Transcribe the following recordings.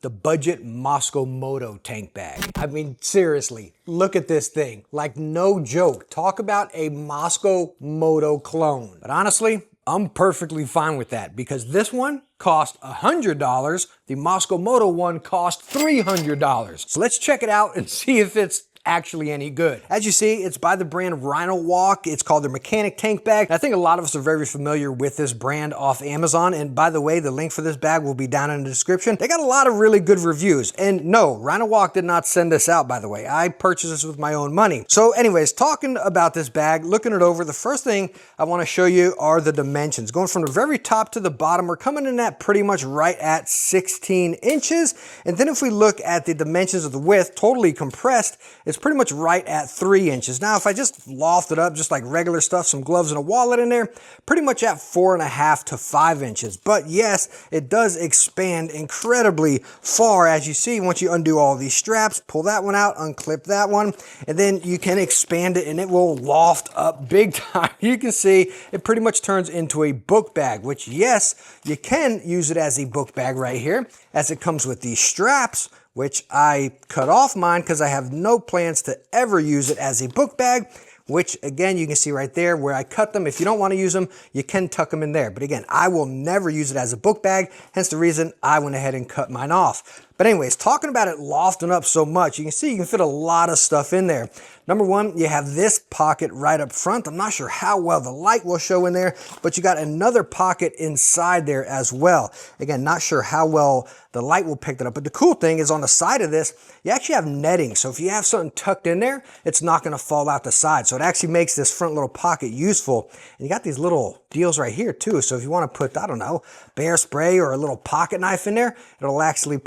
the budget Mosko Moto tank bag. I mean, seriously, look at this thing. Like, no joke. Talk about a Mosko Moto clone. But honestly, I'm perfectly fine with that because this one cost $100. The Mosko Moto one cost $300. So let's check it out and see if it's actually any good. As you see, it's by the brand Rhinowalk. It's called their mechanic tank bag. I think a lot of us are very familiar with this brand off Amazon. And by the way, the link for this bag will be down in the description. They got a lot of really good reviews. And no, Rhinowalk did not send this out, by the way. I purchased this with my own money. So anyways, talking about this bag, looking it over, the first thing I want to show you are the dimensions. Going from the very top to the bottom, we're coming in at pretty much right at 16 inches. And then if we look at the dimensions of the width, totally compressed, it's pretty much right at 3 inches. Now, if I just loft it up, just like regular stuff, some gloves and a wallet in there, pretty much at 4.5 to 5 inches. But yes, it does expand incredibly far, as you see, once you undo all these straps, pull that one out, unclip that one, and then you can expand it and it will loft up big time. You can see it pretty much turns into a book bag, which yes, you can use it as a book bag right here, as it comes with these straps, which I cut off mine because I have no plans to ever use it as a book bag, which again, you can see right there where I cut them. If you don't want to use them, you can tuck them in there. But again, I will never use it as a book bag, hence the reason I went ahead and cut mine off. But anyways, talking about it lofting up so much, you can see you can fit a lot of stuff in there. Number one, you have this pocket right up front. I'm not sure how well the light will show in there, but you got another pocket inside there as well. Again, not sure how well the light will pick that up, but the cool thing is on the side of this, you actually have netting. So if you have something tucked in there, it's not gonna fall out the side. So it actually makes this front little pocket useful. And you got these little deals right here too. So if you wanna put, I don't know, bear spray or a little pocket knife in there, it'll actually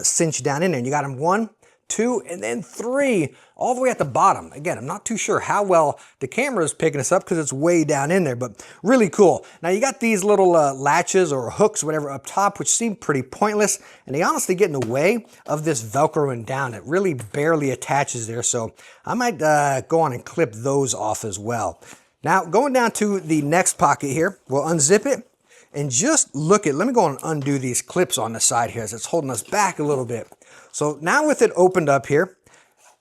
cinch down in there. And you got them 1, 2, and then 3 all the way at the bottom. Again, I'm not too sure how well the camera is picking this up because it's way down in there, but really cool. Now you got these little latches or hooks, whatever, up top, which seem pretty pointless, and they honestly get in the way of this Velcroing down. It really barely attaches there, so I might go on and clip those off as well. Now, going down to the next pocket here, we'll unzip it, and just look at, let me go and undo these clips on the side here as it's holding us back a little bit. So now with it opened up here,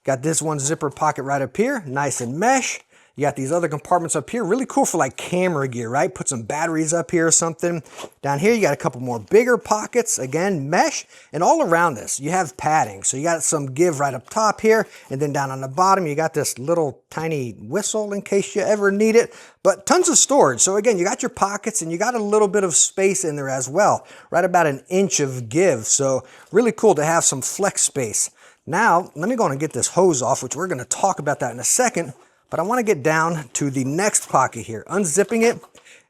got this one zipper pocket right up here, nice and mesh. You got these other compartments up here, really cool for like camera gear, right? Put some batteries up here or something. Down here, you got a couple more bigger pockets, again, mesh. And all around this, you have padding. So you got some give right up top here, and then down on the bottom, you got this little tiny whistle in case you ever need it, but tons of storage. So again, you got your pockets and you got a little bit of space in there as well, right about 1 inch of give. So really cool to have some flex space. Now, let me go on and get this hose off, which we're gonna talk about that in a second. But I want to get down to the next pocket here, unzipping it,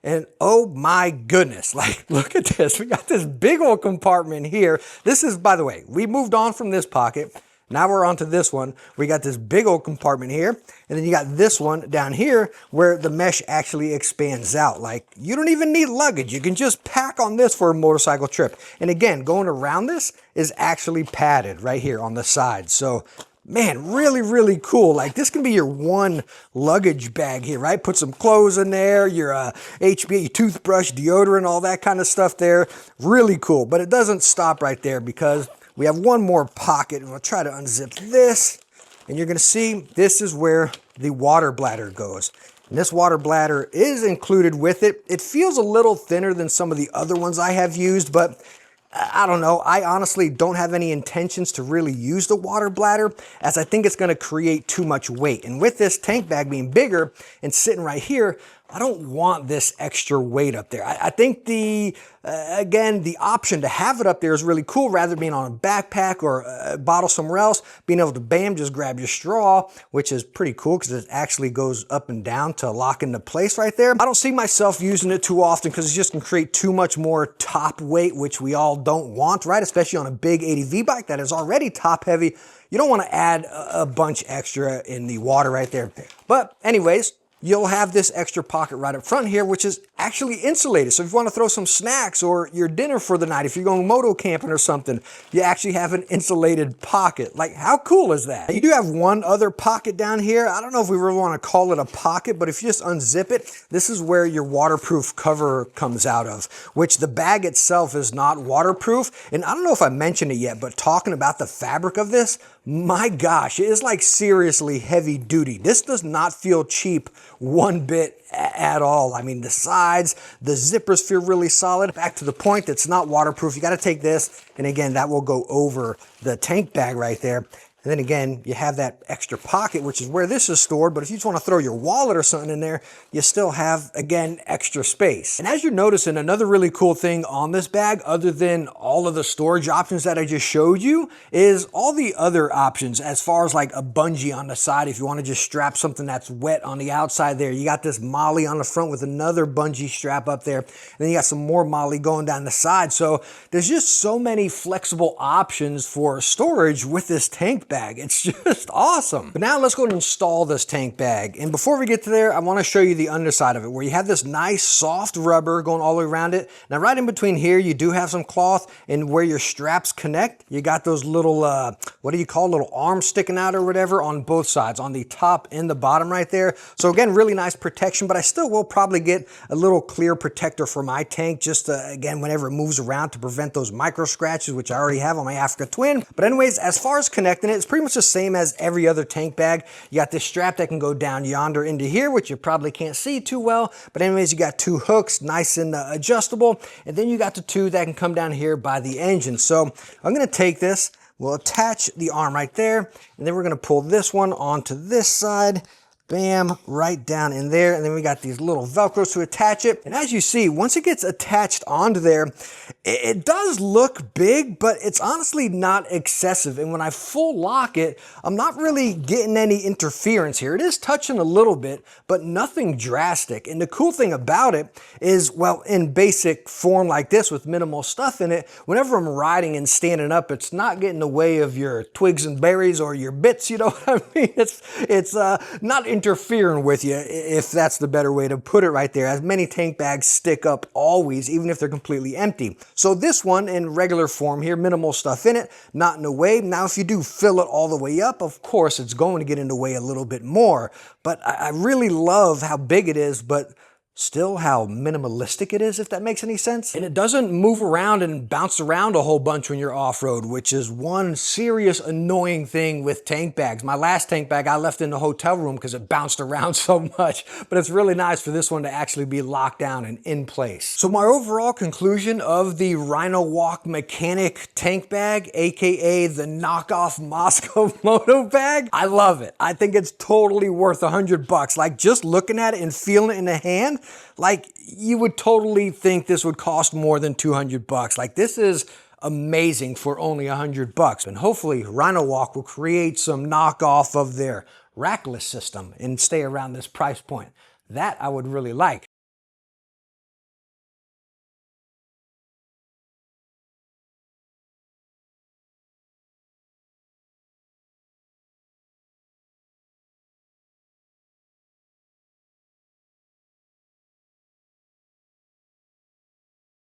and oh my goodness, like look at this. We got this big old compartment here. This is, by the way, we moved on from this pocket. Now we're onto this one. We got this big old compartment here, and then you got this one down here where the mesh actually expands out. Like, you don't even need luggage. You can just pack on this for a motorcycle trip. And again, going around this is actually padded right here on the side. So man, really, really cool. Like, this can be your one luggage bag here, right? Put some clothes in there, your HB, your toothbrush, deodorant, all that kind of stuff there. Really cool. But it doesn't stop right there because we have one more pocket, and we'll try to unzip this. And you're going to see this is where the water bladder goes. And this water bladder is included with it. It feels a little thinner than some of the other ones I have used, but I don't know. I honestly don't have any intentions to really use the water bladder, as I think it's going to create too much weight. And with this tank bag being bigger and sitting right here, I don't want this extra weight up there. I think again, the option to have it up there is really cool rather than being on a backpack or a bottle somewhere else, being able to bam, just grab your straw, which is pretty cool because it actually goes up and down to lock into place right there. I don't see myself using it too often because it's just going to create too much more top weight, which we all don't want, right? Especially on a big ADV bike that is already top heavy. You don't want to add a bunch extra in the water right there. But anyways, you'll have this extra pocket right up front here, which is actually insulated. So if you want to throw some snacks or your dinner for the night, if you're going moto camping or something, you actually have an insulated pocket. Like, how cool is that? You do have one other pocket down here. I don't know if we really want to call it a pocket, but if you just unzip it, this is where your waterproof cover comes out of, which the bag itself is not waterproof. And I don't know if I mentioned it yet, but talking about the fabric of this, my gosh, it is like seriously heavy duty. This does not feel cheap one bit at all. I mean, the sides, the zippers feel really solid. Back to the point, that's not waterproof. You got to take this, and again, that will go over the tank bag right there. And then again, you have that extra pocket, which is where this is stored. But if you just want to throw your wallet or something in there, you still have, again, extra space. And as you're noticing, another really cool thing on this bag, other than all of the storage options that I just showed you, is all the other options as far as like a bungee on the side. If you want to just strap something that's wet on the outside there, you got this molly on the front with another bungee strap up there. And then you got some more molly going down the side. So there's just so many flexible options for storage with this tank bag. It's just awesome. But now let's go and install this tank bag. And before we get to there, I want to show you the underside of it, where you have this nice soft rubber going all the way around it. Now right in between here, you do have some cloth, and where your straps connect, you got those little, what do you call, little arms sticking out or whatever on both sides, on the top and the bottom right there. So again, really nice protection, but I still will probably get a little clear protector for my tank, just to, again, whenever it moves around, to prevent those micro scratches, which I already have on my Africa Twin. But anyways, as far as connecting it, it's pretty much the same as every other tank bag. You got this strap that can go down yonder into here, which you probably can't see too well. But anyways, you got two hooks, nice and adjustable. And then you got the two that can come down here by the engine. So I'm going to take this, we'll attach the arm right there, and then we're going to pull this one onto this side. Bam, right down in there. And then we got these little Velcros to attach it. And as you see, once it gets attached onto there, it does look big, but it's honestly not excessive. And when I full lock it, I'm not really getting any interference here. It is touching a little bit, but nothing drastic. And the cool thing about it is, well, in basic form like this with minimal stuff in it, whenever I'm riding and standing up, it's not getting in the way of your twigs and berries or your bits, you know what I mean? It's not interfering with you, if that's the better way to put it right there, as many tank bags stick up always, even if they're completely empty. So this one in regular form here, minimal stuff in it, not in the way. Now, if you do fill it all the way up, of course, it's going to get in the way a little bit more. But I really love how big it is, but still how minimalistic it is, if that makes any sense. And it doesn't move around and bounce around a whole bunch when you're off-road, which is one serious annoying thing with tank bags. My last tank bag I left in the hotel room because it bounced around so much, but it's really nice for this one to actually be locked down and in place. So my overall conclusion of the Rhinowalk mechanic tank bag, aka the knockoff Mosko Moto bag, I love it. I think it's totally worth $100. Like, just looking at it and feeling it in the hand, like, you would totally think this would cost more than $200. Like, this is amazing for only $100. And hopefully Rhinowalk will create some knockoff of their rackless system and stay around this price point. That I would really like.